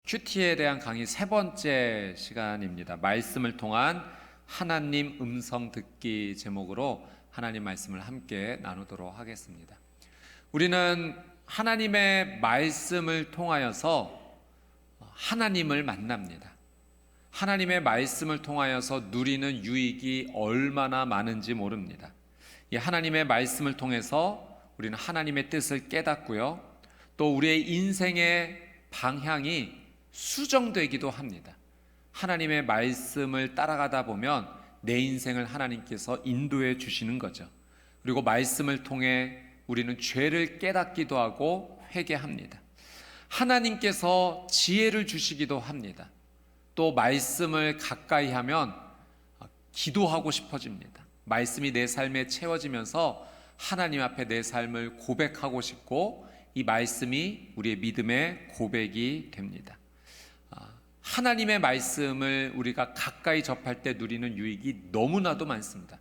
큐티에 대한 강의 세 번째 시간입니다. 말씀을 통한 하나님 음성 듣기 제목으로 하나님 말씀을 함께 나누도록 하겠습니다. 우리는 하나님의 말씀을 통하여서 하나님을 만납니다. 하나님의 말씀을 통하여서 누리는 유익이 얼마나 많은지 모릅니다. 이 하나님의 말씀을 통해서 우리는 하나님의 뜻을 깨닫고요, 또 우리의 인생의 방향이 수정되기도 합니다. 하나님의 말씀을 따라가다 보면 내 인생을 하나님께서 인도해 주시는 거죠. 그리고 말씀을 통해 우리는 죄를 깨닫기도 하고 회개합니다. 하나님께서 지혜를 주시기도 합니다. 또 말씀을 가까이 하면 기도하고 싶어집니다. 말씀이 내 삶에 채워지면서 하나님 앞에 내 삶을 고백하고 싶고, 이 말씀이 우리의 믿음의 고백이 됩니다. 하나님의 말씀을 우리가 가까이 접할 때 누리는 유익이 너무나도 많습니다.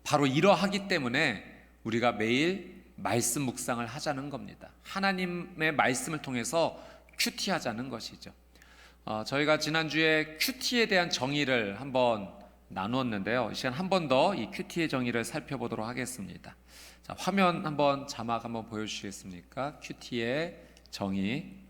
바로 이러하기 때문에 우리가 매일 말씀 묵상을 하자는 겁니다. 하나님의 말씀을 통해서 큐티하자는 것이죠. 저희가 지난주에 큐티에 대한 정의를 한번 나누었는데요, 이 시간 한 번 더 이 큐티의 정의를 살펴보도록 하겠습니다. 자, 화면 한번 자막 한번 보여주시겠습니까? 큐티의 정의.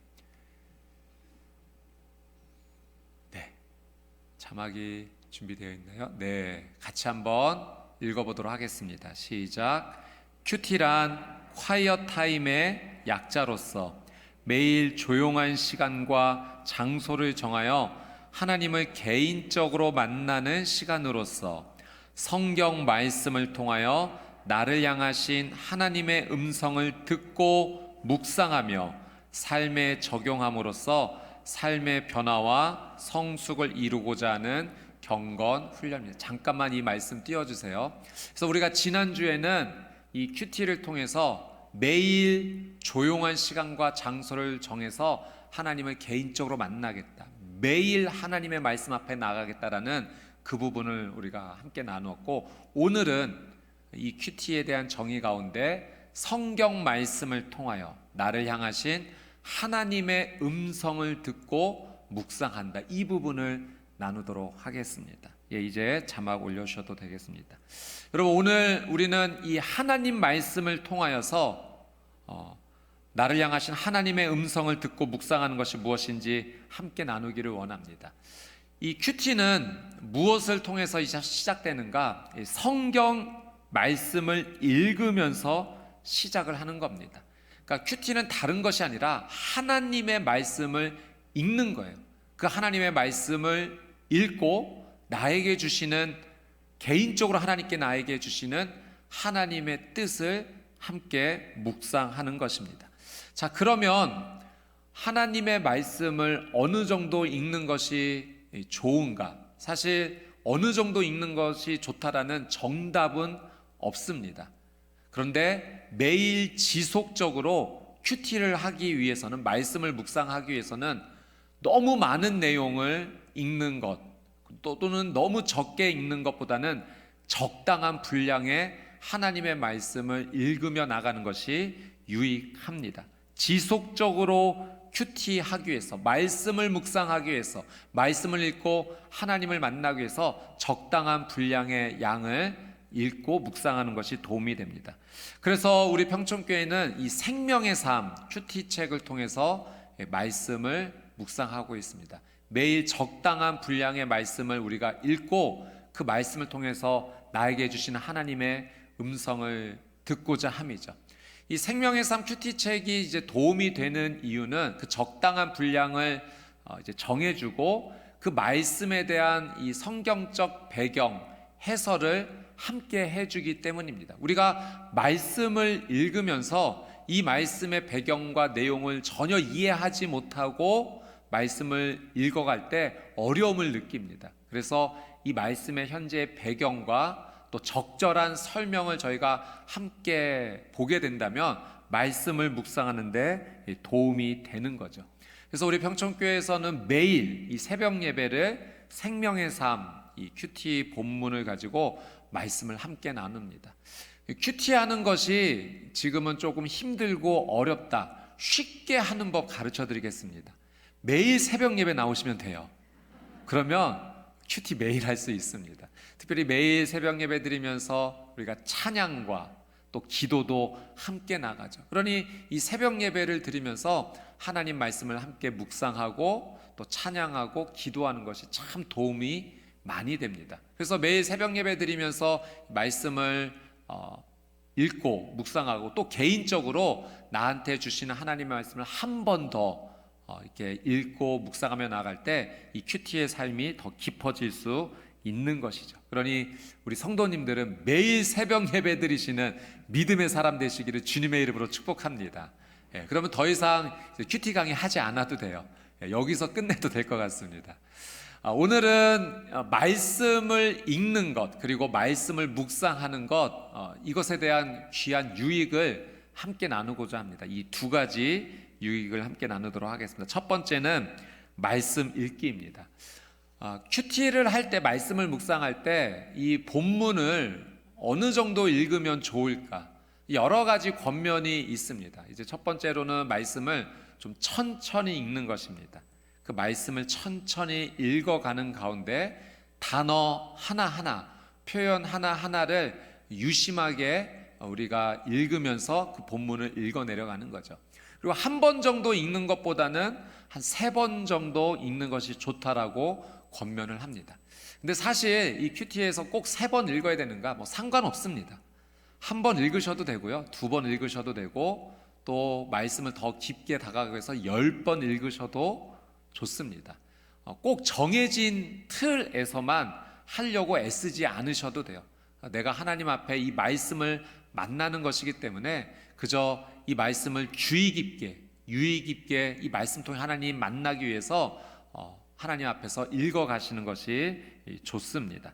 자막이 준비되어 있나요? 네, 같이 한번 읽어보도록 하겠습니다. 시작. 큐티란 콰이어 타임의 약자로서 매일 조용한 시간과 장소를 정하여 하나님을 개인적으로 만나는 시간으로서 성경 말씀을 통하여 나를 향하신 하나님의 음성을 듣고 묵상하며 삶에 적용함으로써 삶의 변화와 성숙을 이루고자 하는 경건 훈련입니다. 잠깐만 이 말씀 띄워주세요. 그래서 우리가 지난주에는 이 큐티를 통해서 매일 조용한 시간과 장소를 정해서 하나님을 개인적으로 만나겠다, 매일 하나님의 말씀 앞에 나가겠다라는 그 부분을 우리가 함께 나누었고, 오늘은 이 큐티에 대한 정의 가운데 성경 말씀을 통하여 나를 향하신 하나님의 음성을 듣고 묵상한다, 이 부분을 나누도록 하겠습니다. 이제 자막 올려주셔도 되겠습니다. 여러분, 오늘 우리는 이 하나님 말씀을 통하여서 나를 향하신 하나님의 음성을 듣고 묵상하는 것이 무엇인지 함께 나누기를 원합니다. 이 큐티는 무엇을 통해서 시작되는가? 성경 말씀을 읽으면서 시작을 하는 겁니다. 그러니까 큐티는 다른 것이 아니라 하나님의 말씀을 읽는 거예요. 그 하나님의 말씀을 읽고 나에게 주시는, 개인적으로 하나님께 나에게 주시는 하나님의 뜻을 함께 묵상하는 것입니다. 자, 그러면 하나님의 말씀을 어느 정도 읽는 것이 좋은가? 사실 어느 정도 읽는 것이 좋다라는 정답은 없습니다. 그런데 매일 지속적으로 큐티를 하기 위해서는, 말씀을 묵상하기 위해서는 너무 많은 내용을 읽는 것, 또는 너무 적게 읽는 것보다는 적당한 분량의 하나님의 말씀을 읽으며 나가는 것이 유익합니다. 지속적으로 큐티하기 위해서, 말씀을 묵상하기 위해서, 말씀을 읽고 하나님을 만나기 위해서 적당한 분량의 양을 읽고 묵상하는 것이 도움이 됩니다. 그래서 우리 평촌교회는 이 생명의 삶 큐티 책을 통해서 말씀을 묵상하고 있습니다. 매일 적당한 분량의 말씀을 우리가 읽고 그 말씀을 통해서 나에게 주시는 하나님의 음성을 듣고자 함이죠. 이 생명의 삶 큐티 책이 이제 도움이 되는 이유는 그 적당한 분량을 이제 정해주고 그 말씀에 대한 이 성경적 배경 해설을 함께 해주기 때문입니다. 우리가 말씀을 읽으면서 이 말씀의 배경과 내용을 전혀 이해하지 못하고 말씀을 읽어갈 때 어려움을 느낍니다. 그래서 이 말씀의 현재의 배경과 또 적절한 설명을 저희가 함께 보게 된다면 말씀을 묵상하는데 도움이 되는 거죠. 그래서 우리 평촌교회에서는 매일 이 새벽 예배를 생명의 삶, 이 큐티 본문을 가지고 말씀을 함께 나눕니다. 큐티하는 것이 지금은 조금 힘들고 어렵다, 쉽게 하는 법 가르쳐 드리겠습니다. 매일 새벽 예배 나오시면 돼요. 그러면 큐티 매일 할 수 있습니다. 특별히 매일 새벽 예배 드리면서 우리가 찬양과 또 기도도 함께 나가죠. 그러니 이 새벽 예배를 드리면서 하나님 말씀을 함께 묵상하고 또 찬양하고 기도하는 것이 참 도움이 많이 됩니다. 그래서 매일 새벽 예배 드리면서 말씀을 읽고 묵상하고 또 개인적으로 나한테 주시는 하나님의 말씀을 한 번 더 이렇게 읽고 묵상하며 나아갈 때 이 큐티의 삶이 더 깊어질 수 있는 것이죠. 그러니 우리 성도님들은 매일 새벽 예배 드리시는 믿음의 사람 되시기를 주님의 이름으로 축복합니다. 그러면 더 이상 큐티 강의 하지 않아도 돼요. 여기서 끝내도 될 것 같습니다. 오늘은 말씀을 읽는 것 그리고 말씀을 묵상하는 것 이것에 대한 귀한 유익을 함께 나누고자 합니다. 이 두 가지 유익을 함께 나누도록 하겠습니다. 첫 번째는 말씀 읽기입니다. 큐티를 할 때 말씀을 묵상할 때 이 본문을 어느 정도 읽으면 좋을까 여러 가지 권면이 있습니다. 이제 첫 번째로는 말씀을 좀 천천히 읽는 것입니다. 그 말씀을 천천히 읽어가는 가운데 단어 하나하나 표현 하나하나를 유심하게 우리가 읽으면서 그 본문을 읽어내려가는 거죠. 그리고 한 번 정도 읽는 것보다는 한 3번 정도 읽는 것이 좋다라고 권면을 합니다. 근데 사실 이 큐티에서 꼭 3번 읽어야 되는가 뭐 상관없습니다. 한 번 읽으셔도 되고요, 2번 읽으셔도 되고 또 말씀을 더 깊게 다가가기 위해서 10번 읽으셔도 좋습니다. 꼭 정해진 틀에서만 하려고 애쓰지 않으셔도 돼요. 내가 하나님 앞에 이 말씀을 만나는 것이기 때문에 그저 이 말씀을 주의 깊게 유의 깊게 이 말씀 통해 하나님 만나기 위해서 하나님 앞에서 읽어가시는 것이 좋습니다.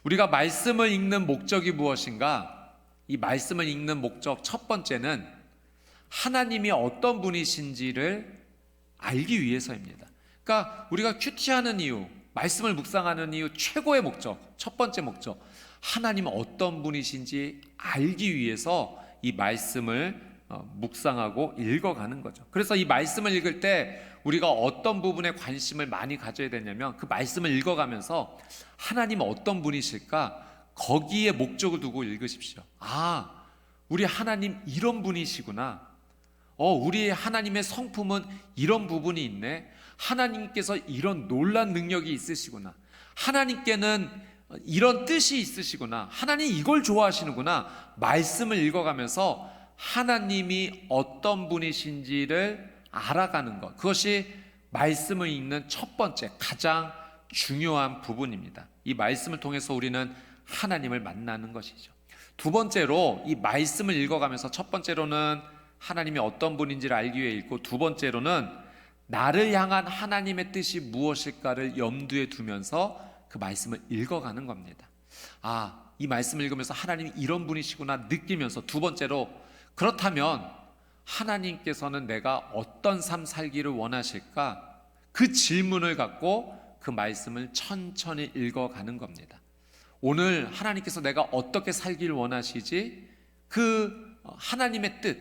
우리가 말씀을 읽는 목적이 무엇인가? 이 말씀을 읽는 목적 첫 번째는 하나님이 어떤 분이신지를 알기 위해서입니다. 그러니까 우리가 큐티하는 이유, 말씀을 묵상하는 이유 최고의 목적, 첫 번째 목적, 하나님은 어떤 분이신지 알기 위해서 이 말씀을 묵상하고 읽어가는 거죠. 그래서 이 말씀을 읽을 때 우리가 어떤 부분에 관심을 많이 가져야 되냐면 그 말씀을 읽어가면서 하나님은 어떤 분이실까? 거기에 목적을 두고 읽으십시오. 우리 하나님 이런 분이시구나. 우리 하나님의 성품은 이런 부분이 있네. 하나님께서 이런 놀란 능력이 있으시구나. 하나님께는 이런 뜻이 있으시구나. 하나님 이걸 좋아하시는구나. 말씀을 읽어가면서 하나님이 어떤 분이신지를 알아가는 것, 그것이 말씀을 읽는 첫 번째 가장 중요한 부분입니다. 이 말씀을 통해서 우리는 하나님을 만나는 것이죠. 두 번째로 이 말씀을 읽어가면서 첫 번째로는 하나님이 어떤 분인지를 알기 위해 읽고, 두 번째로는 나를 향한 하나님의 뜻이 무엇일까를 염두에 두면서 그 말씀을 읽어가는 겁니다. 이 말씀을 읽으면서 하나님이 이런 분이시구나 느끼면서, 두 번째로 그렇다면 하나님께서는 내가 어떤 삶 살기를 원하실까? 그 질문을 갖고 그 말씀을 천천히 읽어가는 겁니다. 오늘 하나님께서 내가 어떻게 살기를 원하시지? 그 하나님의 뜻,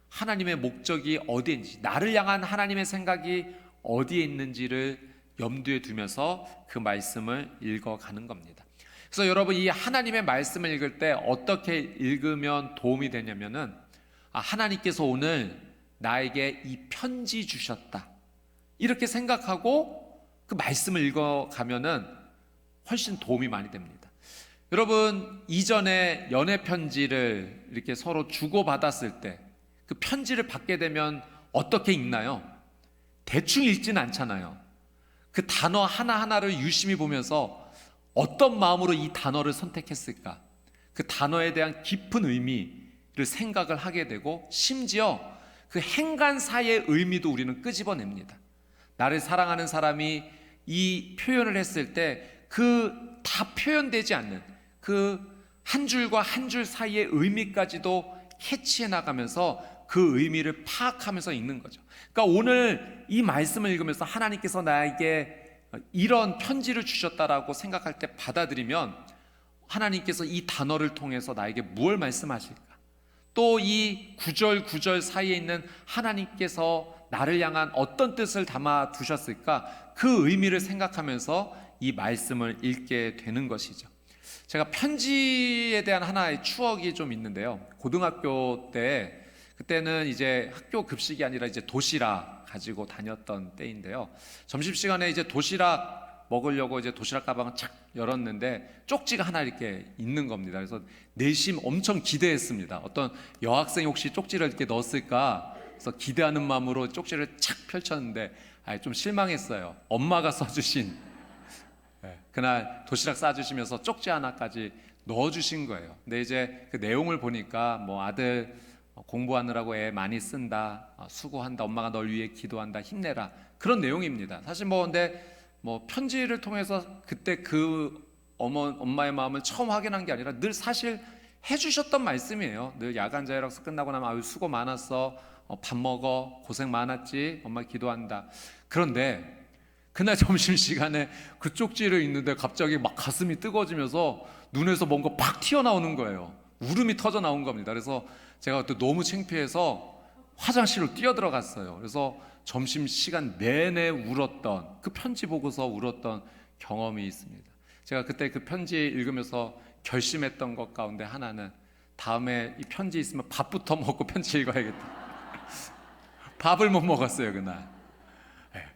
하나님의 목적이 어디에 있는지, 나를 향한 하나님의 생각이 어디에 있는지를 염두에 두면서 그 말씀을 읽어가는 겁니다. 그래서 여러분, 이 하나님의 말씀을 읽을 때 어떻게 읽으면 도움이 되냐면은, 하나님께서 오늘 나에게 이 편지 주셨다, 이렇게 생각하고 그 말씀을 읽어가면은 훨씬 도움이 많이 됩니다. 여러분, 이전에 연애 편지를 이렇게 서로 주고받았을 때 그 편지를 받게 되면 어떻게 읽나요? 대충 읽지는 않잖아요. 그 단어 하나하나를 유심히 보면서 어떤 마음으로 이 단어를 선택했을까? 그 단어에 대한 깊은 의미를 생각을 하게 되고, 심지어 그 행간사의 의미도 우리는 끄집어냅니다. 나를 사랑하는 사람이 이 표현을 했을 때 그 다 표현되지 않는 그 한 줄과 한 줄 사이의 의미까지도 캐치해 나가면서 그 의미를 파악하면서 읽는 거죠. 그러니까 오늘 이 말씀을 읽으면서 하나님께서 나에게 이런 편지를 주셨다라고 생각할 때 받아들이면, 하나님께서 이 단어를 통해서 나에게 무엇을 말씀하실까? 또 이 구절 구절 사이에 있는 하나님께서 나를 향한 어떤 뜻을 담아 두셨을까? 그 의미를 생각하면서 이 말씀을 읽게 되는 것이죠. 제가 편지에 대한 하나의 추억이 좀 있는데요. 고등학교 때, 그때는 이제 학교 급식이 아니라 이제 도시락 가지고 다녔던 때인데요. 점심시간에 이제 도시락 먹으려고 이제 도시락 가방을 착 열었는데 쪽지가 하나 이렇게 있는 겁니다. 그래서 내심 엄청 기대했습니다. 어떤 여학생이 혹시 쪽지를 이렇게 넣었을까? 그래서 기대하는 마음으로 쪽지를 착 펼쳤는데 좀 실망했어요. 엄마가 써주신, 그날 도시락 싸주시면서 쪽지 하나까지 넣어주신 거예요. 근데 이제 그 내용을 보니까 뭐 아들 공부하느라고 애 많이 쓴다, 수고한다, 엄마가 널 위해 기도한다, 힘내라, 그런 내용입니다. 사실 뭐 근데 뭐 편지를 통해서 그때 그 엄마의 마음을 처음 확인한 게 아니라 늘 사실 해주셨던 말씀이에요. 늘 야간 자율학습 끝나고 나면 아유 수고 많았어, 밥 먹어, 고생 많았지, 엄마 기도한다. 그런데 그날 점심시간에 그 쪽지를 읽는데 갑자기 막 가슴이 뜨거워지면서 눈에서 뭔가 팍 튀어나오는 거예요. 울음이 터져 나온 겁니다. 그래서 제가 그때 너무 창피해서 화장실로 뛰어들어갔어요. 그래서 점심시간 내내 울었던, 그 편지 보고서 울었던 경험이 있습니다. 제가 그때 그 편지 읽으면서 결심했던 것 가운데 하나는 다음에 이 편지 있으면 밥부터 먹고 편지 읽어야겠다. 밥을 못 먹었어요 그날.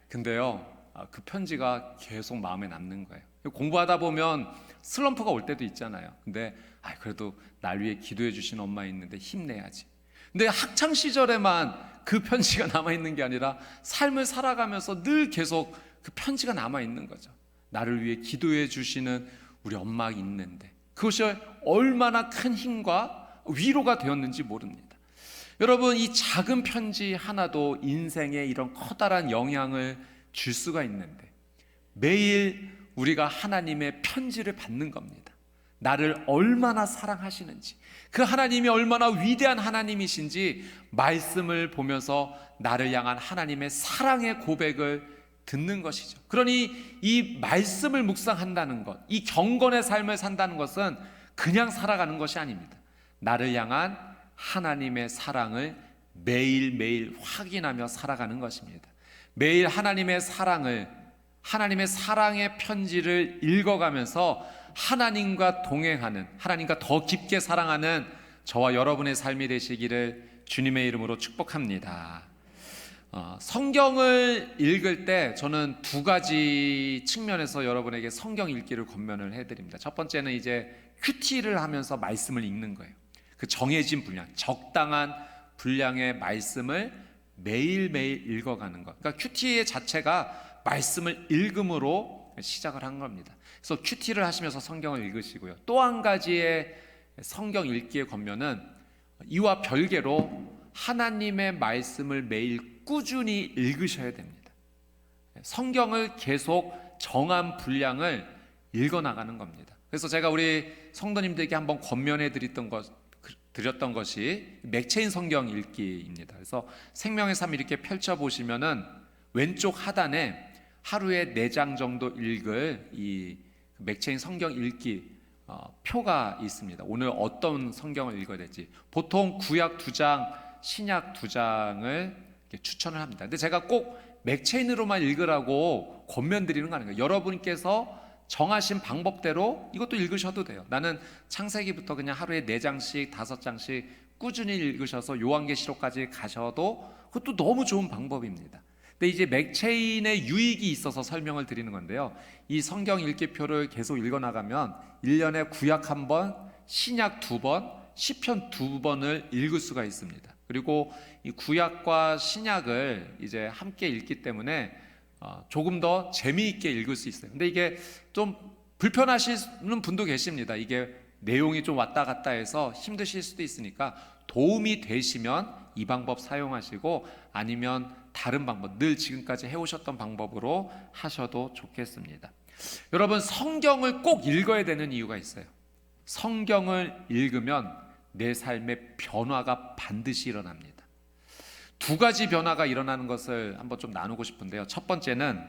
근데요, 그 편지가 계속 마음에 남는 거예요. 공부하다 보면 슬럼프가 올 때도 있잖아요. 근데 그래도 날 위해 기도해 주신 엄마 있는데 힘내야지. 근데 학창 시절에만 그 편지가 남아있는 게 아니라 삶을 살아가면서 늘 계속 그 편지가 남아있는 거죠. 나를 위해 기도해 주시는 우리 엄마 있는데, 그것이 얼마나 큰 힘과 위로가 되었는지 모릅니다. 여러분, 이 작은 편지 하나도 인생에 이런 커다란 영향을 줄 수가 있는데, 매일 우리가 하나님의 편지를 받는 겁니다. 나를 얼마나 사랑하시는지, 그 하나님이 얼마나 위대한 하나님이신지 말씀을 보면서 나를 향한 하나님의 사랑의 고백을 듣는 것이죠. 그러니 이 말씀을 묵상한다는 것, 이 경건의 삶을 산다는 것은 그냥 살아가는 것이 아닙니다. 나를 향한 하나님의 사랑을 매일매일 확인하며 살아가는 것입니다. 매일 하나님의 사랑을, 하나님의 사랑의 편지를 읽어가면서 하나님과 동행하는, 하나님과 더 깊게 사랑하는 저와 여러분의 삶이 되시기를 주님의 이름으로 축복합니다. 성경을 읽을 때 저는 두 가지 측면에서 여러분에게 성경 읽기를 권면을 해드립니다. 첫 번째는 이제 큐티를 하면서 말씀을 읽는 거예요. 그 정해진 분량, 적당한 분량의 말씀을 매일매일 읽어가는 것. 그러니까 큐티 자체가 말씀을 읽음으로 시작을 한 겁니다. 그래서 큐티를 하시면서 성경을 읽으시고요. 또 한 가지의 성경 읽기의 권면은 이와 별개로 하나님의 말씀을 매일 꾸준히 읽으셔야 됩니다. 성경을 계속 정한 분량을 읽어나가는 겁니다. 그래서 제가 우리 성도님들에게 한번 권면해 드렸던 것이 맥체인 성경 읽기입니다. 그래서 생명의 삶 이렇게 펼쳐보시면은 왼쪽 하단에 하루에 4장 정도 읽을 이 맥체인 성경 읽기 표가 있습니다. 오늘 어떤 성경을 읽어야 될지. 보통 구약 2장, 신약 2장을 추천을 합니다. 근데 제가 꼭 맥체인으로만 읽으라고 권면드리는 거 아닌가요? 여러분께서 정하신 방법대로 이것도 읽으셔도 돼요. 나는 창세기부터 그냥 하루에 4장씩 5장씩 꾸준히 읽으셔서 요한계시록까지 가셔도 그것도 너무 좋은 방법입니다. 근데 이제 맥체인의 유익이 있어서 설명을 드리는 건데요, 이 성경 읽기표를 계속 읽어나가면 1년에 구약 1번, 신약 2번, 시편 2번을 읽을 수가 있습니다. 그리고 이 구약과 신약을 이제 함께 읽기 때문에 조금 더 재미있게 읽을 수 있어요. 근데 이게 좀 불편하시는 분도 계십니다. 이게 내용이 좀 왔다 갔다 해서 힘드실 수도 있으니까 도움이 되시면 이 방법 사용하시고, 아니면 다른 방법, 늘 지금까지 해오셨던 방법으로 하셔도 좋겠습니다. 여러분, 성경을 꼭 읽어야 되는 이유가 있어요. 성경을 읽으면 내 삶의 변화가 반드시 일어납니다. 두 가지 변화가 일어나는 것을 한번 좀 나누고 싶은데요. 첫 번째는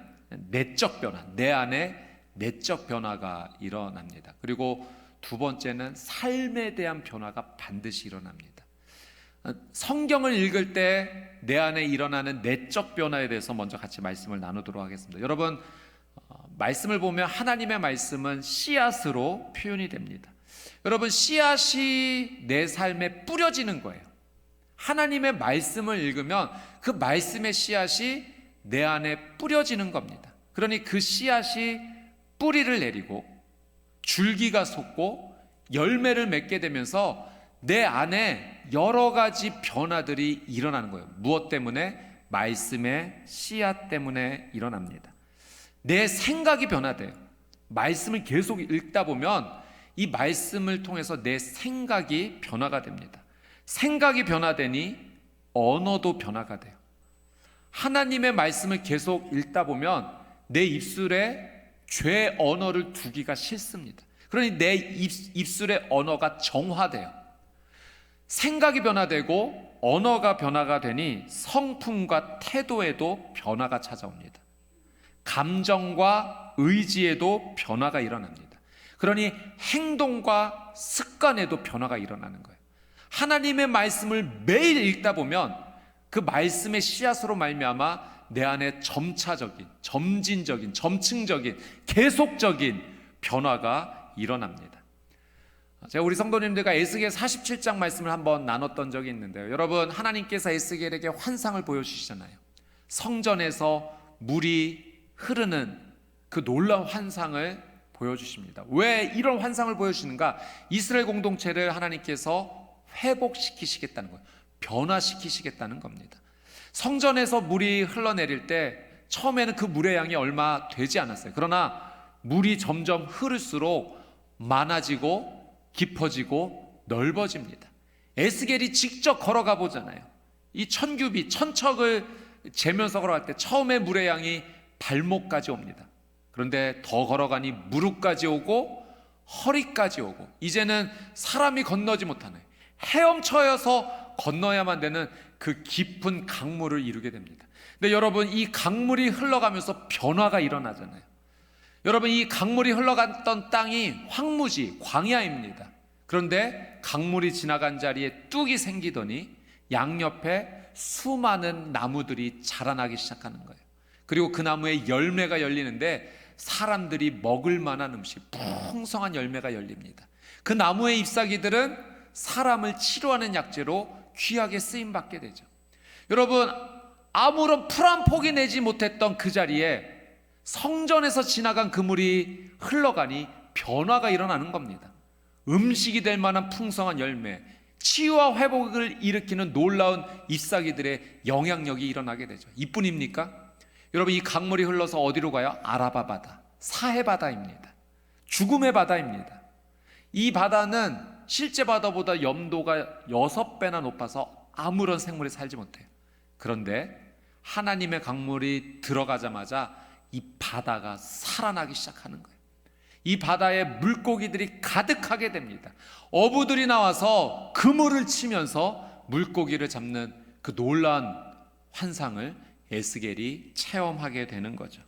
내적 변화, 내 안에 내적 변화가 일어납니다. 그리고 두 번째는 삶에 대한 변화가 반드시 일어납니다. 성경을 읽을 때 내 안에 일어나는 내적 변화에 대해서 먼저 같이 말씀을 나누도록 하겠습니다. 여러분, 말씀을 보면 하나님의 말씀은 씨앗으로 표현이 됩니다. 여러분, 씨앗이 내 삶에 뿌려지는 거예요. 하나님의 말씀을 읽으면 그 말씀의 씨앗이 내 안에 뿌려지는 겁니다. 그러니 그 씨앗이 뿌리를 내리고 줄기가 솟고 열매를 맺게 되면서 내 안에 여러 가지 변화들이 일어나는 거예요. 무엇 때문에? 말씀의 씨앗 때문에 일어납니다. 내 생각이 변화돼요. 말씀을 계속 읽다 보면 이 말씀을 통해서 내 생각이 변화가 됩니다. 생각이 변화되니 언어도 변화가 돼요. 하나님의 말씀을 계속 읽다 보면 내 입술에 죄 언어를 두기가 싫습니다. 그러니 내 입술의 언어가 정화돼요. 생각이 변화되고 언어가 변화가 되니 성품과 태도에도 변화가 찾아옵니다. 감정과 의지에도 변화가 일어납니다. 그러니 행동과 습관에도 변화가 일어나는 거예요. 하나님의 말씀을 매일 읽다 보면 그 말씀의 씨앗으로 말미암아 내 안에 점차적인, 점진적인, 점층적인, 계속적인 변화가 일어납니다. 제가 우리 성도님들과 에스겔 47장 말씀을 한번 나눴던 적이 있는데요. 여러분, 하나님께서 에스겔에게 환상을 보여주시잖아요. 성전에서 물이 흐르는 그 놀라운 환상을 보여주십니다. 왜 이런 환상을 보여주시는가? 이스라엘 공동체를 하나님께서 회복시키시겠다는 거예요. 변화시키시겠다는 겁니다. 성전에서 물이 흘러내릴 때 처음에는 그 물의 양이 얼마 되지 않았어요. 그러나 물이 점점 흐를수록 많아지고 깊어지고 넓어집니다. 에스겔이 직접 걸어가 보잖아요. 이 천규빗, 천척을 재면서 걸어갈 때 처음에 물의 양이 발목까지 옵니다. 그런데 더 걸어가니 무릎까지 오고 허리까지 오고 이제는 사람이 건너지 못하는, 헤엄쳐서 건너야만 되는 그 깊은 강물을 이루게 됩니다. 근데 여러분, 이 강물이 흘러가면서 변화가 일어나잖아요. 여러분, 이 강물이 흘러갔던 땅이 황무지, 광야입니다. 그런데 강물이 지나간 자리에 뚝이 생기더니 양옆에 수많은 나무들이 자라나기 시작하는 거예요. 그리고 그 나무에 열매가 열리는데 사람들이 먹을 만한 음식, 풍성한 열매가 열립니다. 그 나무의 잎사귀들은 사람을 치료하는 약재로 귀하게 쓰임받게 되죠. 여러분, 아무런 풀 한 폭이 내지 못했던 그 자리에 성전에서 지나간 그 물이 흘러가니 변화가 일어나는 겁니다. 음식이 될 만한 풍성한 열매, 치유와 회복을 일으키는 놀라운 잎사귀들의 영향력이 일어나게 되죠. 이뿐입니까? 여러분, 이 강물이 흘러서 어디로 가요? 아라바 바다, 사해 바다입니다. 죽음의 바다입니다. 이 바다는 실제 바다보다 염도가 6배나 높아서 아무런 생물이 살지 못해요. 그런데 하나님의 강물이 들어가자마자 이 바다가 살아나기 시작하는 거예요. 이 바다에 물고기들이 가득하게 됩니다. 어부들이 나와서 그물을 치면서 물고기를 잡는 그 놀라운 환상을 에스겔이 체험하게 되는 거죠.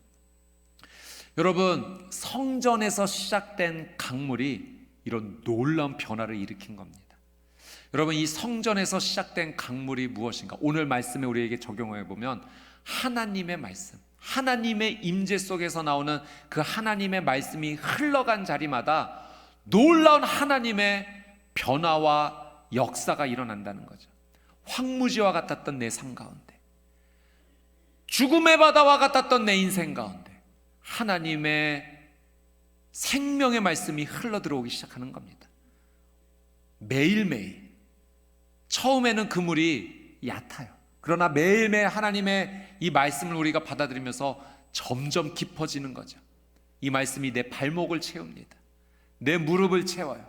여러분, 성전에서 시작된 강물이 이런 놀라운 변화를 일으킨 겁니다. 여러분, 이 성전에서 시작된 강물이 무엇인가? 오늘 말씀에 우리에게 적용해 보면 하나님의 말씀, 하나님의 임재 속에서 나오는 그 하나님의 말씀이 흘러간 자리마다 놀라운 하나님의 변화와 역사가 일어난다는 거죠. 황무지와 같았던 내 삶 가운데, 죽음의 바다와 같았던 내 인생 가운데 하나님의 생명의 말씀이 흘러들어오기 시작하는 겁니다. 매일매일. 처음에는 그 물이 얕아요. 그러나 매일매일 하나님의 이 말씀을 우리가 받아들이면서 점점 깊어지는 거죠. 이 말씀이 내 발목을 채웁니다. 내 무릎을 채워요.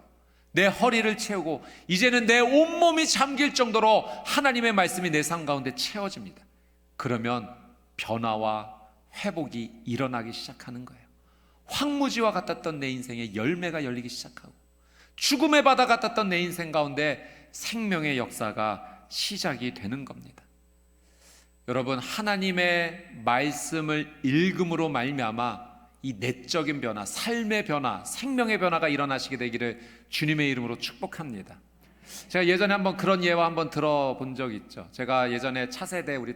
내 허리를 채우고 이제는 내 온몸이 잠길 정도로 하나님의 말씀이 내 삶 가운데 채워집니다. 그러면 변화와 회복이 일어나기 시작하는 거예요. 황무지와 같았던 내 인생에 열매가 열리기 시작하고 죽음의 바다 같았던 내 인생 가운데 생명의 역사가 시작이 되는 겁니다. 여러분, 하나님의 말씀을 읽음으로 말미암아 이 내적인 변화, 삶의 변화, 생명의 변화가 일어나시게 되기를 주님의 이름으로 축복합니다. 제가 예전에 한번 그런 예화 한번 들어본 적이 있죠. 제가 예전에 차세대 우리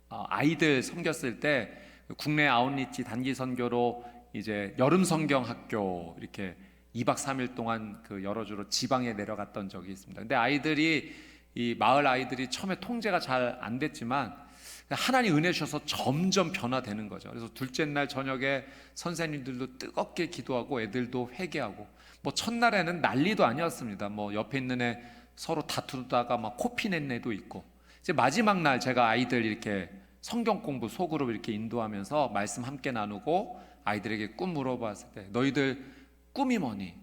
아이들 섬겼을 때 국내 아웃리치 단기 선교로 이제 여름 성경 학교 이렇게 2박 3일 동안 그 여러 주로 지방에 내려갔던 적이 있습니다. 근데 아이들이 이 마을 아이들이 처음에 통제가 잘 안 됐지만 하나님 은혜 주셔서 점점 변화되는 거죠. 그래서 둘째 날 저녁에 선생님들도 뜨겁게 기도하고 애들도 회개하고, 뭐 첫날에는 난리도 아니었습니다. 뭐 옆에 있는 애 서로 다투다가 막 코피 낸 애도 있고, 이제 마지막 날 제가 아이들 이렇게 성경 공부 소그룹 이렇게 인도하면서 말씀 함께 나누고 아이들에게 꿈 물어봤을 때 너희들 꿈이 뭐니?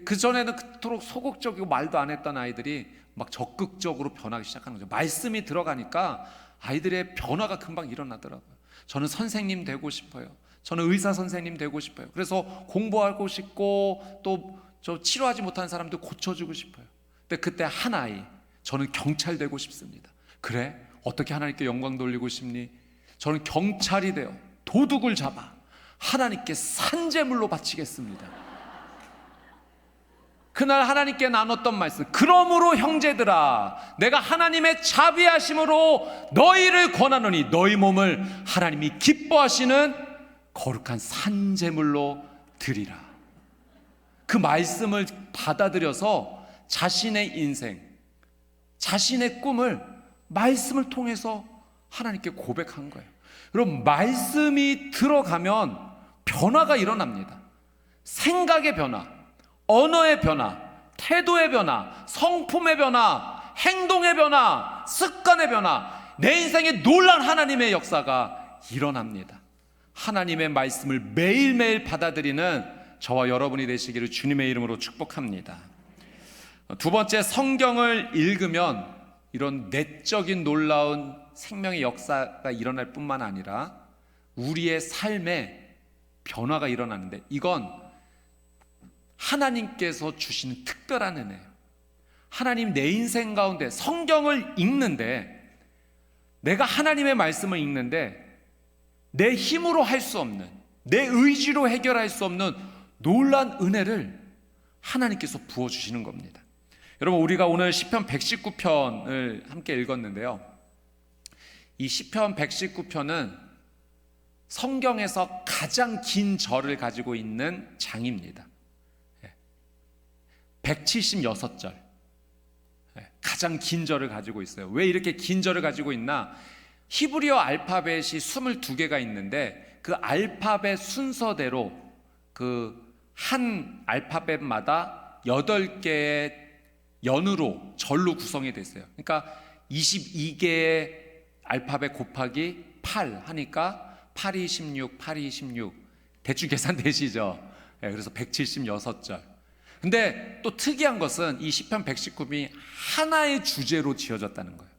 그전에는 그토록 소극적이고 말도 안 했던 아이들이 막 적극적으로 변하기 시작하는 거죠. 말씀이 들어가니까 아이들의 변화가 금방 일어나더라고요. 저는 선생님 되고 싶어요. 저는 의사 선생님 되고 싶어요. 그래서 공부하고 싶고 또 저 치료하지 못하는 사람들 고쳐주고 싶어요. 근데 그때 한 아이, 저는 경찰 되고 싶습니다. 그래? 어떻게 하나님께 영광 돌리고 싶니? 저는 경찰이 되어 도둑을 잡아 하나님께 산재물로 바치겠습니다. 그날 하나님께 나눴던 말씀, 그러므로 형제들아 내가 하나님의 자비하심으로 너희를 권하노니 너희 몸을 하나님이 기뻐하시는 거룩한 산재물로 드리라. 그 말씀을 받아들여서 자신의 인생, 자신의 꿈을 말씀을 통해서 하나님께 고백한 거예요. 여러분, 말씀이 들어가면 변화가 일어납니다. 생각의 변화, 언어의 변화, 태도의 변화, 성품의 변화, 행동의 변화, 습관의 변화, 내 인생에 놀라운 하나님의 역사가 일어납니다. 하나님의 말씀을 매일매일 받아들이는 저와 여러분이 되시기를 주님의 이름으로 축복합니다. 두 번째, 성경을 읽으면 이런 내적인 놀라운 생명의 역사가 일어날 뿐만 아니라 우리의 삶에 변화가 일어나는데, 이건 하나님께서 주시는 특별한 은혜예요. 하나님 내 인생 가운데 성경을 읽는데, 내가 하나님의 말씀을 읽는데 내 힘으로 할 수 없는, 내 의지로 해결할 수 없는 놀라운 은혜를 하나님께서 부어주시는 겁니다. 여러분, 우리가 오늘 시편 119편을 함께 읽었는데요, 이 시편 119편은 성경에서 가장 긴 절을 가지고 있는 장입니다. 176절, 가장 긴 절을 가지고 있어요. 왜 이렇게 긴 절을 가지고 있나? 히브리어 알파벳이 22개가 있는데 그 알파벳 순서대로 그 한 알파벳마다 8개의 연으로 절로 구성이 됐어요. 그러니까 22개의 알파벳 곱하기 8 하니까 8이 16, 8이 16, 대충 계산되시죠? 그래서 176절. 근데 또 특이한 것은 이 시편 119편이 하나의 주제로 지어졌다는 거예요.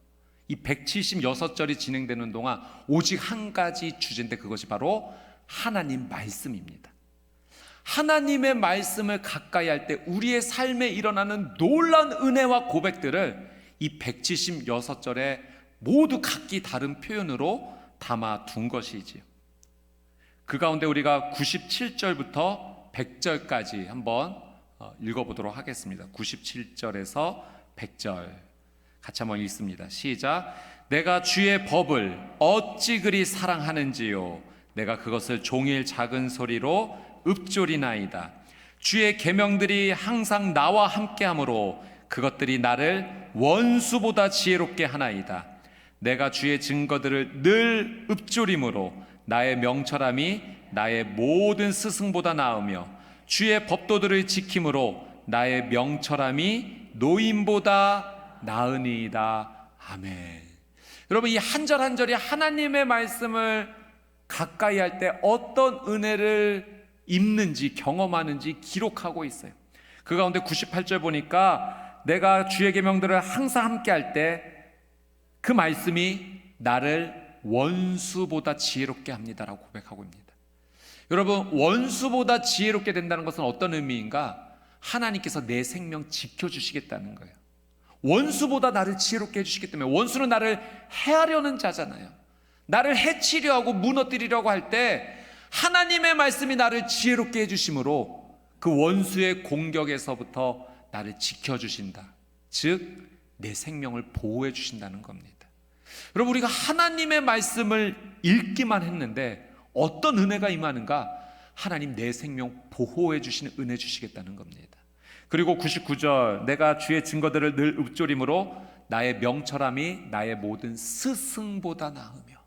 이 176절이 진행되는 동안 오직 한 가지 주제인데 그것이 바로 하나님 말씀입니다. 하나님의 말씀을 가까이 할 때 우리의 삶에 일어나는 놀라운 은혜와 고백들을 이 176절에 모두 각기 다른 표현으로 담아 둔 것이지요. 그 가운데 우리가 97절부터 100절까지 한번 읽어보도록 하겠습니다. 97절에서 100절 같이 한번 읽습니다. 시작. 내가 주의 법을 어찌 그리 사랑하는지요. 내가 그것을 종일 작은 소리로 읊조리나이다. 주의 계명들이 항상 나와 함께하므로 그것들이 나를 원수보다 지혜롭게 하나이다. 내가 주의 증거들을 늘 읊조림으로 나의 명철함이 나의 모든 스승보다 나으며 주의 법도들을 지킴으로 나의 명철함이 노인보다 나으니이다. 아멘. 여러분, 이 한 절 한 절이 하나님의 말씀을 가까이 할 때 어떤 은혜를 입는지 경험하는지 기록하고 있어요. 그 가운데 98절 보니까 내가 주의 계명들을 항상 함께 할 때 그 말씀이 나를 원수보다 지혜롭게 합니다라고 고백하고 있습니다. 여러분, 원수보다 지혜롭게 된다는 것은 어떤 의미인가? 하나님께서 내 생명 지켜주시겠다는 거예요. 원수보다 나를 지혜롭게 해주시기 때문에, 원수는 나를 해하려는 자잖아요. 나를 해치려 하고 무너뜨리려고 할 때 하나님의 말씀이 나를 지혜롭게 해주심으로 그 원수의 공격에서부터 나를 지켜주신다. 즉 내 생명을 보호해 주신다는 겁니다. 여러분, 우리가 하나님의 말씀을 읽기만 했는데 어떤 은혜가 임하는가? 하나님 내 생명 보호해 주시는 은혜 주시겠다는 겁니다. 그리고 99절, 내가 주의 증거들을 늘 읊조림으로 나의 명철함이 나의 모든 스승보다 나으며.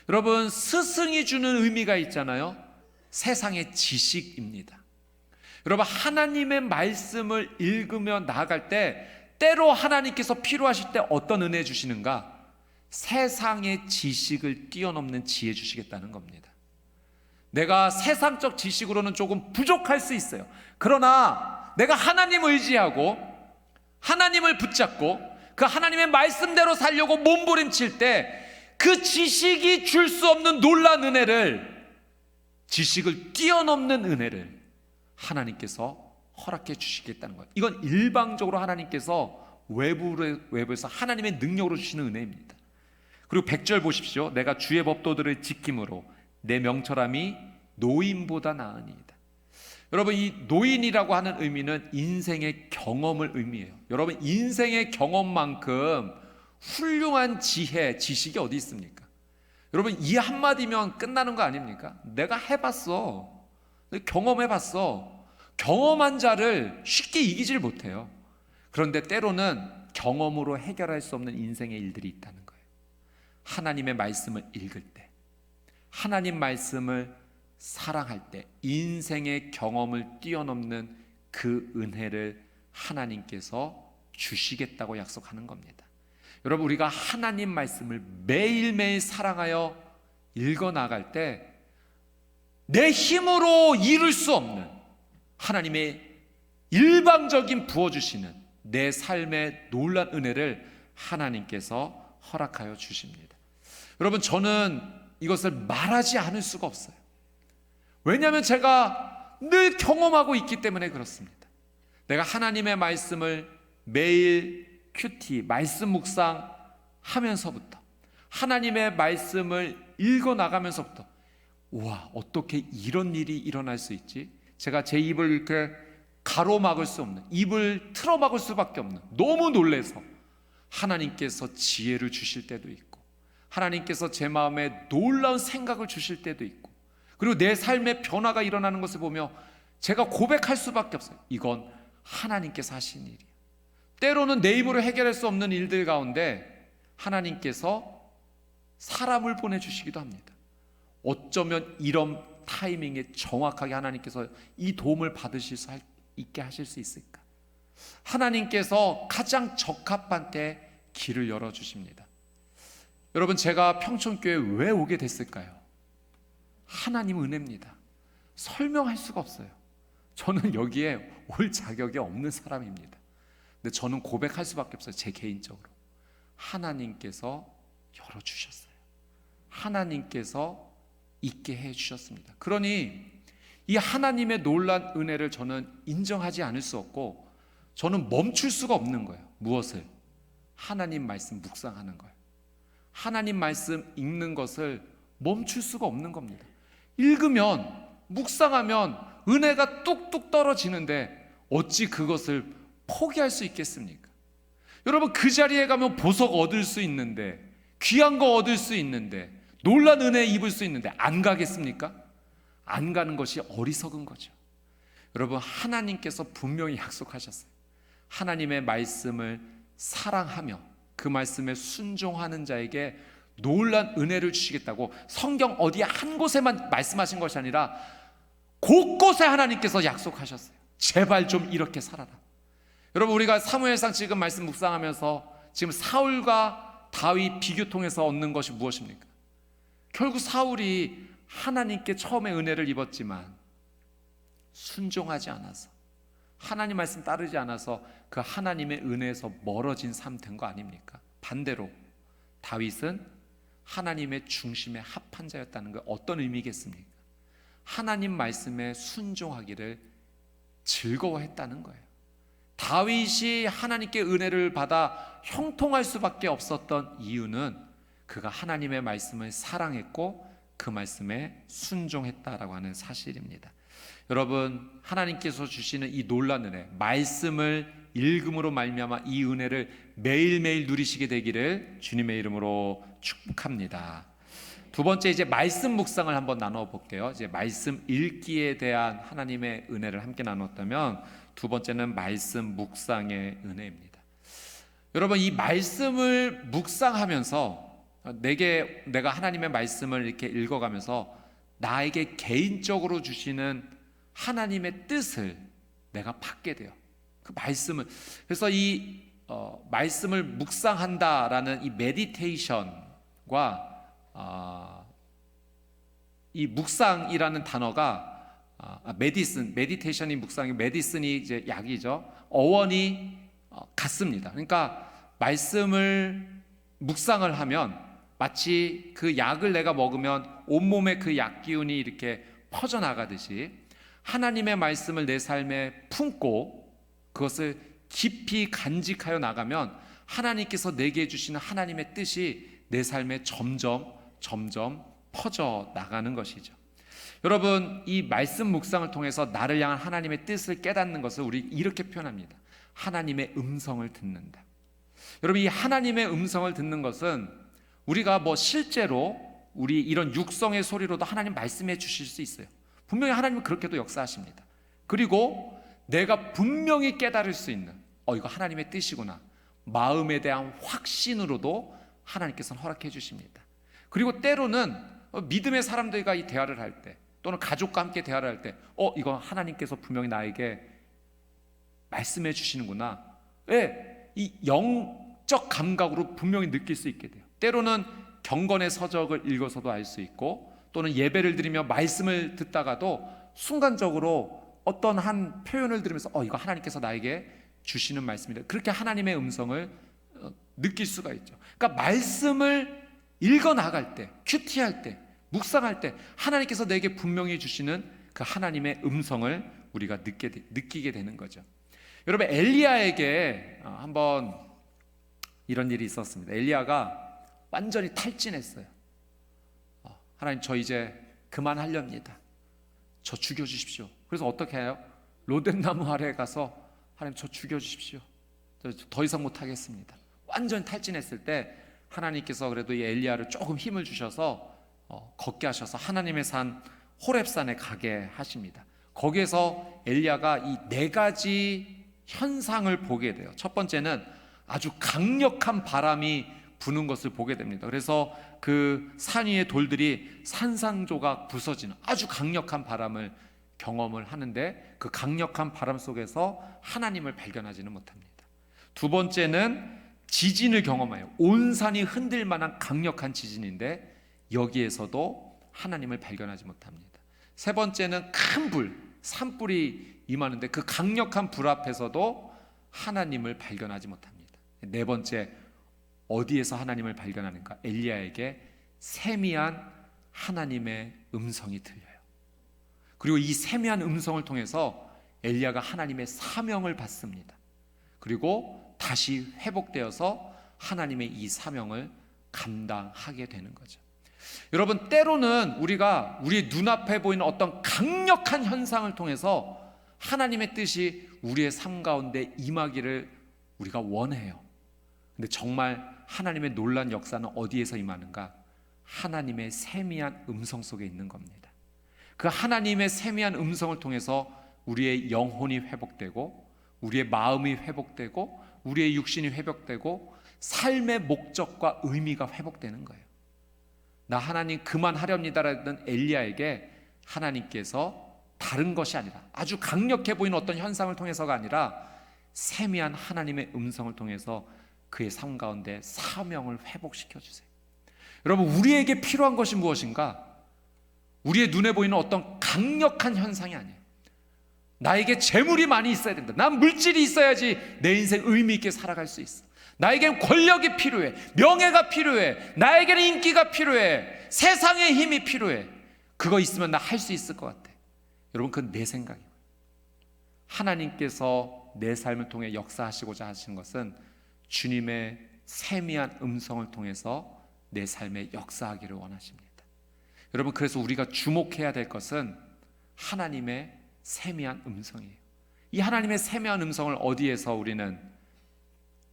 여러분, 스승이 주는 의미가 있잖아요. 세상의 지식입니다. 여러분, 하나님의 말씀을 읽으며 나아갈 때 때로 하나님께서 필요하실 때 어떤 은혜 주시는가? 세상의 지식을 뛰어넘는 지혜 주시겠다는 겁니다. 내가 세상적 지식으로는 조금 부족할 수 있어요. 그러나 내가 하나님을 의지하고 하나님을 붙잡고 그 하나님의 말씀대로 살려고 몸부림칠 때 그 지식이 줄 수 없는 놀라운 은혜를, 지식을 뛰어넘는 은혜를 하나님께서 허락해 주시겠다는 거예요. 이건 일방적으로 하나님께서 외부에서 하나님의 능력으로 주시는 은혜입니다. 그리고 100절 보십시오. 내가 주의 법도들을 지킴으로 내 명철함이 노인보다 나으니이다. 여러분, 이 노인이라고 하는 의미는 인생의 경험을 의미해요. 여러분, 인생의 경험만큼 훌륭한 지혜, 지식이 어디 있습니까? 여러분, 이 한마디면 끝나는 거 아닙니까? 내가 해봤어, 경험해봤어. 경험한 자를 쉽게 이기질 못해요. 그런데 때로는 경험으로 해결할 수 없는 인생의 일들이 있다는 거예요. 하나님의 말씀을 읽을 때, 하나님 말씀을 사랑할 때 인생의 경험을 뛰어넘는 그 은혜를 하나님께서 주시겠다고 약속하는 겁니다. 여러분, 우리가 하나님 말씀을 매일매일 사랑하여 읽어나갈 때 내 힘으로 이룰 수 없는 하나님의 일방적인 부어주시는 내 삶의 놀라운 은혜를 하나님께서 허락하여 주십니다. 여러분, 저는 이것을 말하지 않을 수가 없어요. 왜냐하면 제가 늘 경험하고 있기 때문에 그렇습니다. 내가 하나님의 말씀을 매일 큐티, 말씀 묵상 하면서부터, 하나님의 말씀을 읽어나가면서부터, 와, 어떻게 이런 일이 일어날 수 있지? 제가 제 입을 이렇게 가로막을 수 없는, 입을 틀어막을 수밖에 없는, 너무 놀라서 하나님께서 지혜를 주실 때도 있고, 하나님께서 제 마음에 놀라운 생각을 주실 때도 있고, 그리고 내 삶의 변화가 일어나는 것을 보며 제가 고백할 수밖에 없어요. 이건 하나님께서 하신 일이에요. 때로는 내 힘으로 해결할 수 없는 일들 가운데 하나님께서 사람을 보내주시기도 합니다. 어쩌면 이런 타이밍에 정확하게 하나님께서 이 도움을 받으실 수 있게 하실 수 있을까? 하나님께서 가장 적합한 때 길을 열어주십니다. 여러분, 제가 평촌교회에 왜 오게 됐을까요? 하나님 은혜입니다. 설명할 수가 없어요. 저는 여기에 올 자격이 없는 사람입니다. 근데 저는 고백할 수밖에 없어요. 제 개인적으로 하나님께서 열어주셨어요. 하나님께서 있게 해주셨습니다. 그러니 이 하나님의 놀란 은혜를 저는 인정하지 않을 수 없고, 저는 멈출 수가 없는 거예요. 무엇을? 하나님 말씀 묵상하는 거예요. 하나님 말씀 읽는 것을 멈출 수가 없는 겁니다. 읽으면, 묵상하면 은혜가 뚝뚝 떨어지는데 어찌 그것을 포기할 수 있겠습니까? 여러분, 그 자리에 가면 보석 얻을 수 있는데, 귀한 거 얻을 수 있는데, 놀란 은혜 입을 수 있는데 안 가겠습니까? 안 가는 것이 어리석은 거죠. 여러분, 하나님께서 분명히 약속하셨어요. 하나님의 말씀을 사랑하며 그 말씀에 순종하는 자에게 놀란 은혜를 주시겠다고, 성경 어디 한 곳에만 말씀하신 것이 아니라 곳곳에 하나님께서 약속하셨어요. 제발 좀 이렇게 살아라. 여러분, 우리가 사무엘상 지금 말씀 묵상하면서 지금 사울과 다윗 비교 통해서 얻는 것이 무엇입니까? 결국 사울이 하나님께 처음에 은혜를 입었지만 순종하지 않아서, 하나님 말씀 따르지 않아서 그 하나님의 은혜에서 멀어진 삶 된 거 아닙니까? 반대로 다윗은 하나님의 중심에 합한 자였다는 거 어떤 의미겠습니까? 하나님 말씀에 순종하기를 즐거워했다는 거예요. 다윗이 하나님께 은혜를 받아 형통할 수밖에 없었던 이유는 그가 하나님의 말씀을 사랑했고 그 말씀에 순종했다라고 하는 사실입니다. 여러분, 하나님께서 주시는 이 놀라운 은혜, 말씀을 읽음으로 말미암아 이 은혜를 매일매일 누리시게 되기를 주님의 이름으로 축복합니다. 두 번째, 이제 말씀 묵상을 한번 나눠 볼게요. 이제 말씀 읽기에 대한 하나님의 은혜를 함께 나눴다면, 두 번째는 말씀 묵상의 은혜입니다. 여러분, 이 말씀을 묵상하면서 내가 하나님의 말씀을 이렇게 읽어가면서 나에게 개인적으로 주시는 하나님의 뜻을 내가 받게 돼요. 그 말씀을, 그래서 이 말씀을 묵상한다라는 이 메디테이션과 이 묵상이라는 단어가 메디테이션이 묵상이, 메디슨이 이제 약이죠. 어원이 같습니다. 그러니까 말씀을 묵상을 하면 마치 그 약을 내가 먹으면 온몸에 그 약 기운이 이렇게 퍼져나가듯이 하나님의 말씀을 내 삶에 품고 그것을 깊이 간직하여 나가면 하나님께서 내게 주시는 하나님의 뜻이 내 삶에 점점 퍼져 나가는 것이죠. 여러분, 이 말씀 묵상을 통해서 나를 향한 하나님의 뜻을 깨닫는 것을 우리 이렇게 표현합니다. 하나님의 음성을 듣는다. 여러분, 이 하나님의 음성을 듣는 것은 우리가 실제로 우리 이런 육성의 소리로도 하나님 말씀해 주실 수 있어요. 분명히 하나님은 그렇게도 역사하십니다. 그리고 내가 분명히 깨달을 수 있는 이거 하나님의 뜻이구나, 마음에 대한 확신으로도 하나님께서는 허락해 주십니다. 그리고 때로는 믿음의 사람들과 이 대화를 할 때, 또는 가족과 함께 대화를 할 때 이거 하나님께서 분명히 나에게 말씀해 주시는구나, 이 영적 감각으로 분명히 느낄 수 있게 돼요. 때로는 경건의 서적을 읽어서도 알 수 있고, 또는 예배를 드리며 말씀을 듣다가도 순간적으로 어떤 한 표현을 들으면서 이거 하나님께서 나에게 주시는 말씀이다, 그렇게 하나님의 음성을 느낄 수가 있죠. 그러니까 말씀을 읽어 나갈 때, 큐티할 때, 묵상할 때 하나님께서 내게 분명히 주시는 그 하나님의 음성을 우리가 느끼게 되는 거죠. 여러분, 엘리야에게 한번 이런 일이 있었습니다. 엘리야가 완전히 탈진했어요. 하나님, 저 이제 그만하렵니다. 저 죽여주십시오. 그래서 어떻게 해요? 로뎀나무 아래에 가서 하나님, 저 죽여주십시오. 저 더 이상 못하겠습니다. 완전히 탈진했을 때 하나님께서 그래도 이 엘리야를 조금 힘을 주셔서 걷게 하셔서 하나님의 산 호렙산에 가게 하십니다. 거기에서 엘리야가 이 4가지 현상을 보게 돼요. 첫 번째는 아주 강력한 바람이 부는 것을 보게 됩니다. 그래서 그 산 위의 돌들이 산산조각 부서지는 아주 강력한 바람을 경험을 하는데, 그 강력한 바람 속에서 하나님을 발견하지는 못합니다. 두 번째는 지진을 경험해요. 온 산이 흔들 만한 강력한 지진인데 여기에서도 하나님을 발견하지 못합니다. 세 번째는 큰 불, 산불이 임하는데 그 강력한 불 앞에서도 하나님을 발견하지 못합니다. 네 번째, 어디에서 하나님을 발견하는가? 엘리야에게 세미한 하나님의 음성이 들려요. 그리고 이 세미한 음성을 통해서 엘리야가 하나님의 사명을 받습니다. 그리고 다시 회복되어서 하나님의 이 사명을 감당하게 되는 거죠. 여러분, 때로는 우리가 우리 눈앞에 보이는 어떤 강력한 현상을 통해서 하나님의 뜻이 우리의 삶 가운데 임하기를 우리가 원해요. 근데 정말 하나님의 놀라운 역사는 어디에서 임하는가? 하나님의 세미한 음성 속에 있는 겁니다. 그 하나님의 세미한 음성을 통해서 우리의 영혼이 회복되고, 우리의 마음이 회복되고, 우리의 육신이 회복되고, 삶의 목적과 의미가 회복되는 거예요. 나 하나님 그만하렵니다라던 엘리야에게 하나님께서 다른 것이 아니라, 아주 강력해 보이는 어떤 현상을 통해서가 아니라 세미한 하나님의 음성을 통해서 그의 삶 가운데 사명을 회복시켜 주세요. 여러분, 우리에게 필요한 것이 무엇인가? 우리의 눈에 보이는 어떤 강력한 현상이 아니에요. 나에게 재물이 많이 있어야 된다. 난 물질이 있어야지 내 인생 의미 있게 살아갈 수 있어. 나에겐 권력이 필요해. 명예가 필요해. 나에게는 인기가 필요해. 세상의 힘이 필요해. 그거 있으면 나 할 수 있을 것 같아. 여러분, 그건 내 생각이에요. 하나님께서 내 삶을 통해 역사하시고자 하시는 것은 주님의 세미한 음성을 통해서 내 삶에 역사하기를 원하십니다. 여러분, 그래서 우리가 주목해야 될 것은 하나님의 세미한 음성이에요. 이 하나님의 세미한 음성을 어디에서 우리는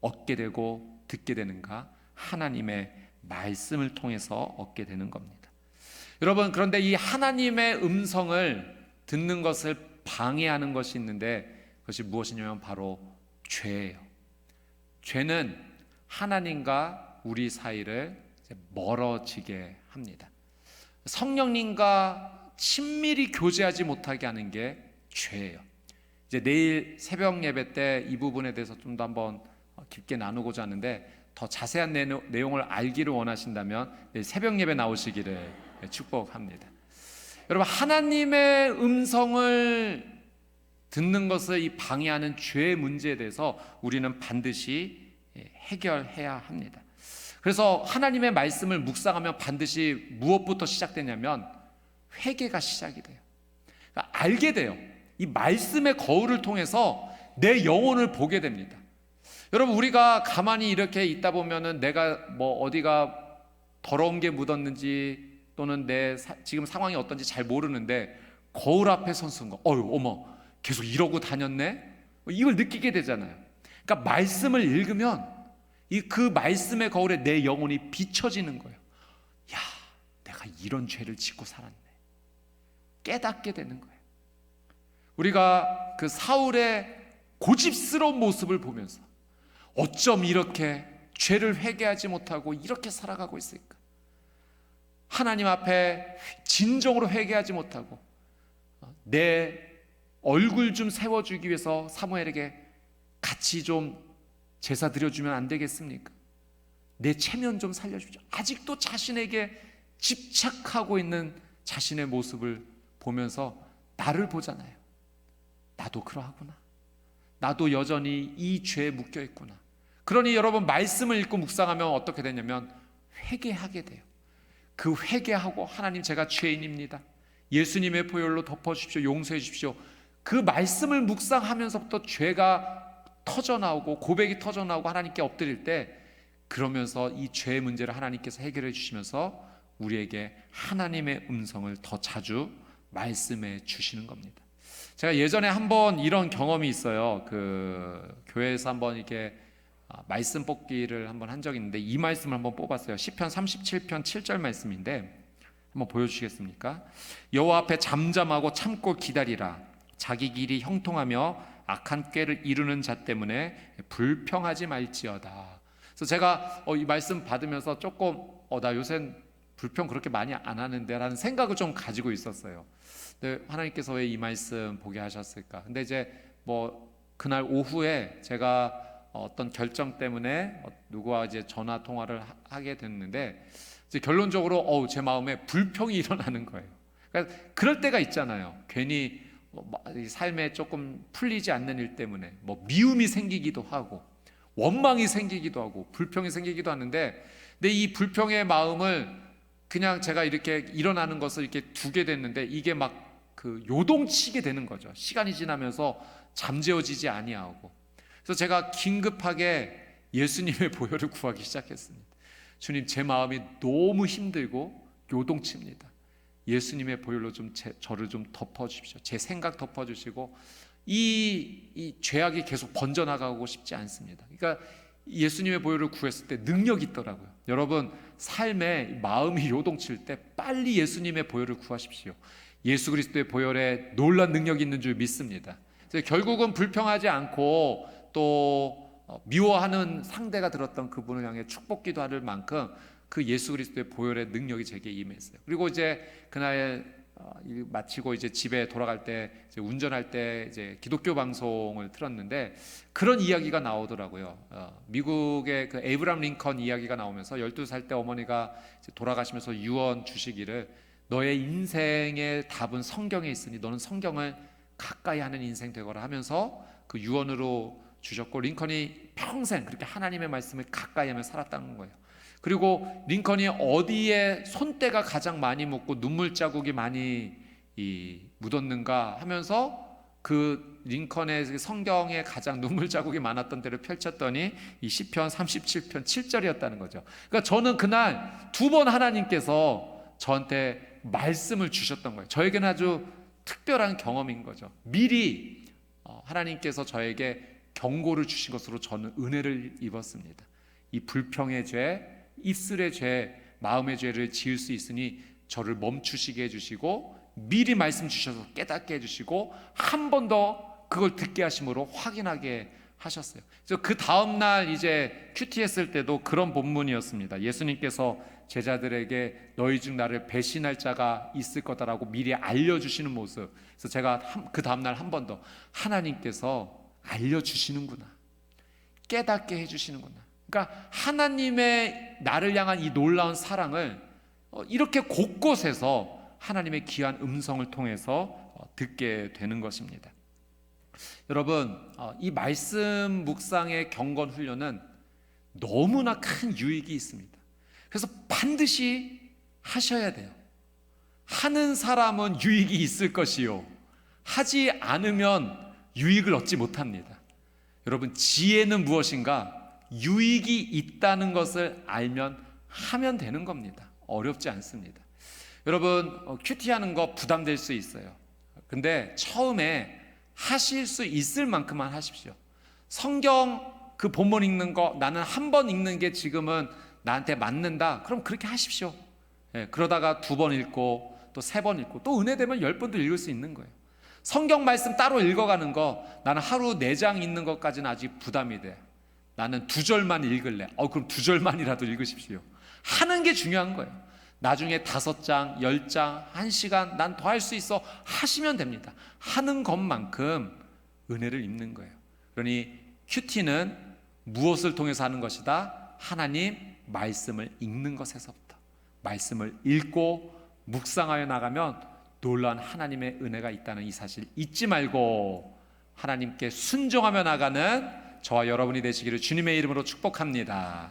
얻게 되고 듣게 되는가? 하나님의 말씀을 통해서 얻게 되는 겁니다. 여러분, 그런데 이 하나님의 음성을 듣는 것을 방해하는 것이 있는데, 그것이 무엇이냐면 바로 죄예요. 죄는 하나님과 우리 사이를 멀어지게 합니다. 성령님과 친밀히 교제하지 못하게 하는 게 죄예요. 이제 내일 새벽 예배 때 이 부분에 대해서 좀 더 한번 깊게 나누고자 하는데, 더 자세한 내용을 알기를 원하신다면 내일 새벽 예배 나오시기를 축복합니다. 여러분, 하나님의 음성을 듣는 것을 이 방해하는 죄의 문제에 대해서 우리는 반드시 해결해야 합니다. 그래서 하나님의 말씀을 묵상하면 반드시 무엇부터 시작되냐면 회개가 시작이 돼요. 그러니까 알게 돼요. 이 말씀의 거울을 통해서 내 영혼을 보게 됩니다. 여러분, 우리가 가만히 이렇게 있다 보면은 내가 뭐 어디가 더러운 게 묻었는지 또는 내 지금 상황이 어떤지 잘 모르는데 거울 앞에 선 순간 어머 계속 이러고 다녔네? 이걸 느끼게 되잖아요. 그러니까 말씀을 읽으면 그 말씀의 거울에 내 영혼이 비춰지는 거예요. 야, 내가 이런 죄를 짓고 살았네. 깨닫게 되는 거예요. 우리가 그 사울의 고집스러운 모습을 보면서 어쩜 이렇게 죄를 회개하지 못하고 이렇게 살아가고 있을까? 하나님 앞에 진정으로 회개하지 못하고 내 얼굴 좀 세워주기 위해서 사무엘에게 같이 좀 제사 드려주면 안 되겠습니까? 내 체면 좀 살려주죠. 아직도 자신에게 집착하고 있는 자신의 모습을 보면서 나를 보잖아요. 나도 그러하구나. 나도 여전히 이 죄에 묶여 있구나. 그러니 여러분, 말씀을 읽고 묵상하면 어떻게 되냐면 회개하게 돼요. 그 회개하고 하나님, 제가 죄인입니다. 예수님의 보혈로 덮어주십시오. 용서해 주십시오. 그 말씀을 묵상하면서부터 죄가 터져나오고 고백이 터져나오고 하나님께 엎드릴 때, 그러면서 이 죄의 문제를 하나님께서 해결해 주시면서 우리에게 하나님의 음성을 더 자주 말씀해 주시는 겁니다. 제가 예전에 한번 이런 경험이 있어요. 그 교회에서 한번 이렇게 말씀 뽑기를 한번 한 적이 있는데 이 말씀을 한번 뽑았어요. 시편 37편 7절 말씀인데 한번 보여주시겠습니까? 여호와 앞에 잠잠하고 참고 기다리라. 자기 길이 형통하며 악한 꾀를 이루는 자 때문에 불평하지 말지어다. 그래서 제가 이 말씀 받으면서 조금 나 요새 불평 그렇게 많이 안 하는데 라는 생각을 좀 가지고 있었어요. 근데 하나님께서 왜 이 말씀 보게 하셨을까? 근데 이제 뭐 그날 오후에 제가 어떤 결정 때문에 누구와 이제 전화 통화를 하게 됐는데 이제 결론적으로 제 마음에 불평이 일어나는 거예요. 그러니까 그럴 때가 있잖아요. 괜히 삶에 조금 풀리지 않는 일 때문에 뭐 미움이 생기기도 하고 원망이 생기기도 하고 불평이 생기기도 하는데, 근데 이 불평의 마음을 그냥 제가 이렇게 일어나는 것을 이렇게 두게 됐는데 이게 막 그 요동치게 되는 거죠. 시간이 지나면서 잠재워지지 아니하고. 그래서 제가 긴급하게 예수님의 보혈을 구하기 시작했습니다. 주님, 제 마음이 너무 힘들고 요동칩니다. 예수님의 보혈로 좀 저를 좀 덮어주십시오. 제 생각 덮어주시고 이 죄악이 계속 번져나가고 싶지 않습니다. 그러니까 예수님의 보혈을 구했을 때 능력이 있더라고요. 여러분, 삶에 마음이 요동칠 때 빨리 예수님의 보혈을 구하십시오. 예수 그리스도의 보혈에 놀라운 능력이 있는 줄 믿습니다. 그래서 결국은 불평하지 않고 또 미워하는 상대가 들었던 그분을 향해 축복 기도할 만큼 그 예수 그리스도의 보혈의 능력이 제게 임했어요. 그리고 이제 그날 일 마치고 이제 집에 돌아갈 때 이제 운전할 때 이제 기독교 방송을 틀었는데 그런 이야기가 나오더라고요. 미국의 그 에이브람 링컨 이야기가 나오면서 12살 때 어머니가 이제 돌아가시면서 유언 주시기를, 너의 인생의 답은 성경에 있으니 너는 성경을 가까이 하는 인생 되거라 하면서 그 유언으로 주셨고, 링컨이 평생 그렇게 하나님의 말씀을 가까이 하며 살았다는 거예요. 그리고 링컨이 어디에 손때가 가장 많이 묻고 눈물 자국이 많이 묻었는가 하면서 그 링컨의 성경에 가장 눈물 자국이 많았던 데를 펼쳤더니 이 시편 37편 7절이었다는 거죠. 그러니까 저는 그날 두 번 하나님께서 저한테 말씀을 주셨던 거예요. 저에게는 아주 특별한 경험인 거죠. 미리 하나님께서 저에게 경고를 주신 것으로 저는 은혜를 입었습니다. 이 불평의 죄, 입술의 죄, 마음의 죄를 지을 수 있으니 저를 멈추시게 해주시고 미리 말씀 주셔서 깨닫게 해주시고 한 번 더 그걸 듣게 하심으로 확인하게 하셨어요. 그래서 그 다음날 이제 큐티 했을 때도 그런 본문이었습니다. 예수님께서 제자들에게 너희 중 나를 배신할 자가 있을 거다라고 미리 알려주시는 모습. 그래서 제가 그 다음날 한 번 더 하나님께서 알려주시는구나, 깨닫게 해주시는구나. 그러니까 하나님의 나를 향한 이 놀라운 사랑을 이렇게 곳곳에서 하나님의 귀한 음성을 통해서 듣게 되는 것입니다. 여러분, 이 말씀 묵상의 경건 훈련은 너무나 큰 유익이 있습니다. 그래서 반드시 하셔야 돼요. 하는 사람은 유익이 있을 것이요, 하지 않으면 유익을 얻지 못합니다. 여러분, 지혜는 무엇인가? 유익이 있다는 것을 알면 하면 되는 겁니다. 어렵지 않습니다. 여러분, 큐티하는 거 부담될 수 있어요. 근데 처음에 하실 수 있을 만큼만 하십시오. 성경 그 본문 읽는 거 나는 한 번 읽는 게 지금은 나한테 맞는다, 그럼 그렇게 하십시오. 그러다가 2번 읽고 또 3번 읽고 또 은혜 되면 10번도 읽을 수 있는 거예요. 성경 말씀 따로 읽어가는 거, 나는 하루 4장 읽는 것까지는 아직 부담이 돼. 나는 2절만 읽을래. 그럼 2절만이라도 읽으십시오. 하는 게 중요한 거예요. 나중에 5장, 10장, 1시간 난 더 할 수 있어 하시면 됩니다. 하는 것만큼 은혜를 입는 거예요. 그러니 큐티는 무엇을 통해서 하는 것이다? 하나님 말씀을 읽는 것에서부터. 말씀을 읽고 묵상하여 나가면 놀라운 하나님의 은혜가 있다는 이 사실 잊지 말고 하나님께 순종하며 나가는 저와 여러분이 되시기를 주님의 이름으로 축복합니다.